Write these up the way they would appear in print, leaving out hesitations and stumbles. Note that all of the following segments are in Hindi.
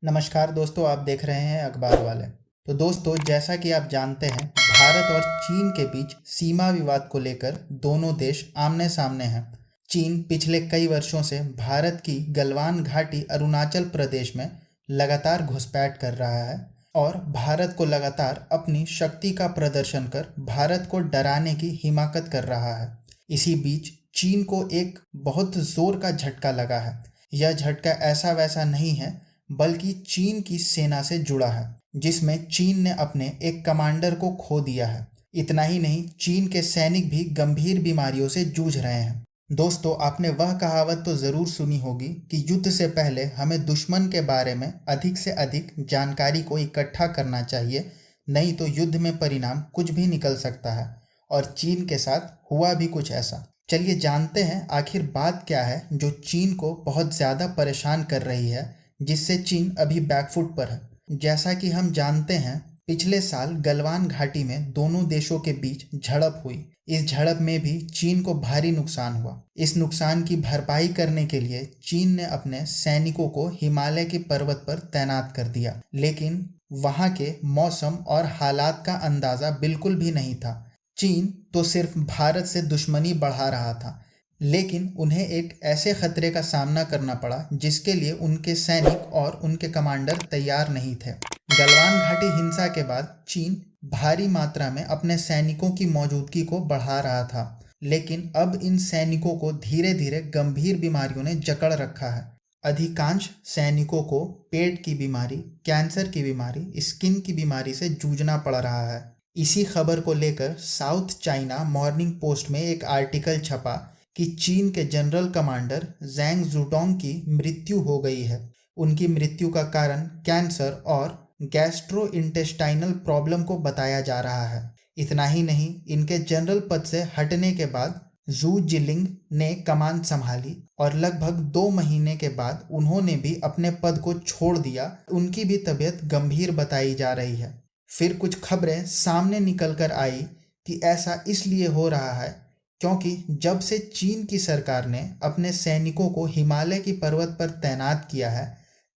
नमस्कार दोस्तों, आप देख रहे हैं अखबार वाले। तो दोस्तों, जैसा कि आप जानते हैं, भारत और चीन के बीच सीमा विवाद को लेकर दोनों देश आमने सामने हैं। चीन पिछले कई वर्षों से भारत की गलवान घाटी अरुणाचल प्रदेश में लगातार घुसपैठ कर रहा है और भारत को लगातार अपनी शक्ति का प्रदर्शन कर भारत को डराने की हिमाकत कर रहा है। इसी बीच चीन को एक बहुत जोर का झटका लगा है। यह झटका ऐसा वैसा नहीं है, बल्कि चीन की सेना से जुड़ा है, जिसमें चीन ने अपने एक कमांडर को खो दिया है। इतना ही नहीं, चीन के सैनिक भी गंभीर बीमारियों से जूझ रहे हैं। दोस्तों, आपने वह कहावत तो ज़रूर सुनी होगी कि युद्ध से पहले हमें दुश्मन के बारे में अधिक से अधिक जानकारी को इकट्ठा करना चाहिए, नहीं तो युद्ध में परिणाम कुछ भी निकल सकता है। और चीन के साथ हुआ भी कुछ ऐसा। चलिए जानते हैं आखिर बात क्या है जो चीन को बहुत ज़्यादा परेशान कर रही है, जिससे चीन अभी बैकफुट पर है। जैसा कि हम जानते हैं, पिछले साल गलवान घाटी में दोनों देशों के बीच झड़प हुई। इस झड़प में भी चीन को भारी नुकसान हुआ। इस नुकसान की भरपाई करने के लिए चीन ने अपने सैनिकों को हिमालय के पर्वत पर तैनात कर दिया, लेकिन वहां के मौसम और हालात का अंदाजा बिल्कुल भी नहीं था। चीन तो सिर्फ भारत से दुश्मनी बढ़ा रहा था, लेकिन उन्हें एक ऐसे खतरे का सामना करना पड़ा जिसके लिए उनके सैनिक और उनके कमांडर तैयार नहीं थे। गलवान घाटी हिंसा के बाद चीन भारी मात्रा में अपने सैनिकों की मौजूदगी को बढ़ा रहा था, लेकिन अब इन सैनिकों को धीरे धीरे गंभीर बीमारियों ने जकड़ रखा है। अधिकांश सैनिकों को पेट की बीमारी, कैंसर की बीमारी, स्किन की बीमारी से जूझना पड़ रहा है। इसी खबर को लेकर साउथ चाइना मॉर्निंग पोस्ट में एक आर्टिकल छपा कि चीन के जनरल कमांडर ज़ैंग ज़ुडोंग की मृत्यु हो गई है। उनकी मृत्यु का कारण कैंसर और गैस्ट्रोइंटेस्टाइनल प्रॉब्लम को बताया जा रहा है। इतना ही नहीं, इनके जनरल पद से हटने के बाद जू जिलिंग ने कमान संभाली और लगभग 2 महीने के बाद उन्होंने भी अपने पद को छोड़ दिया। उनकी भी तबीयत गंभीर बताई जा रही है। फिर कुछ खबरें सामने निकल कर आई कि ऐसा इसलिए हो रहा है क्योंकि जब से चीन की सरकार ने अपने सैनिकों को हिमालय की पर्वत पर तैनात किया है,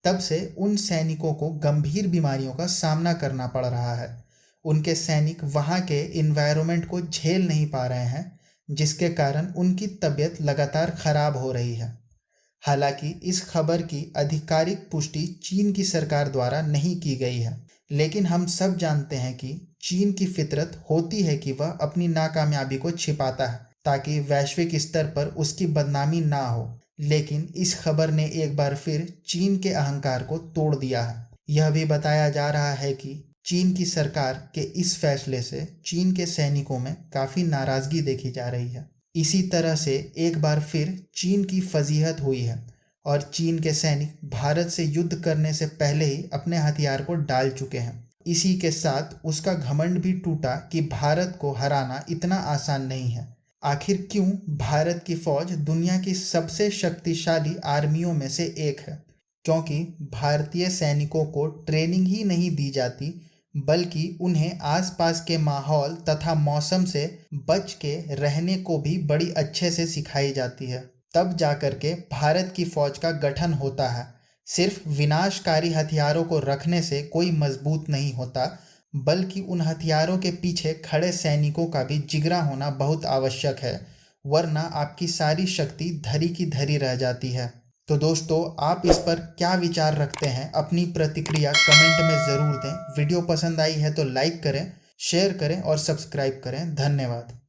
तब से उन सैनिकों को गंभीर बीमारियों का सामना करना पड़ रहा है। उनके सैनिक वहां के इन्वायरमेंट को झेल नहीं पा रहे हैं, जिसके कारण उनकी तबीयत लगातार खराब हो रही है। हालांकि इस खबर की आधिकारिक पुष्टि चीन की सरकार द्वारा नहीं की गई है, लेकिन हम सब जानते हैं कि चीन की फितरत होती है कि वह अपनी नाकामयाबी को छिपाता है ताकि वैश्विक स्तर पर उसकी बदनामी ना हो। लेकिन इस खबर ने एक बार फिर चीन के अहंकार को तोड़ दिया है। यह भी बताया जा रहा है कि चीन की सरकार के इस फैसले से चीन के सैनिकों में काफ़ी नाराज़गी देखी जा रही है। इसी तरह से एक बार फिर चीन की फजीहत हुई है और चीन के सैनिक भारत से युद्ध करने से पहले ही अपने हथियार को डाल चुके हैं। इसी के साथ उसका घमंड भी टूटा कि भारत को हराना इतना आसान नहीं है। आखिर क्यों भारत की फौज दुनिया की सबसे शक्तिशाली आर्मियों में से एक है? क्योंकि भारतीय सैनिकों को ट्रेनिंग ही नहीं दी जाती, बल्कि उन्हें आसपास के माहौल तथा मौसम से बच के रहने को भी बड़ी अच्छे से सिखाई जाती है। तब जाकर के भारत की फौज का गठन होता है। सिर्फ विनाशकारी हथियारों को रखने से कोई मजबूत नहीं होता, बल्कि उन हथियारों के पीछे खड़े सैनिकों का भी जिगरा होना बहुत आवश्यक है, वरना आपकी सारी शक्ति धरी की धरी रह जाती है। तो दोस्तों, आप इस पर क्या विचार रखते हैं? अपनी प्रतिक्रिया कमेंट में ज़रूर दें। वीडियो पसंद आई है तो लाइक करें, शेयर करें और सब्सक्राइब करें। धन्यवाद।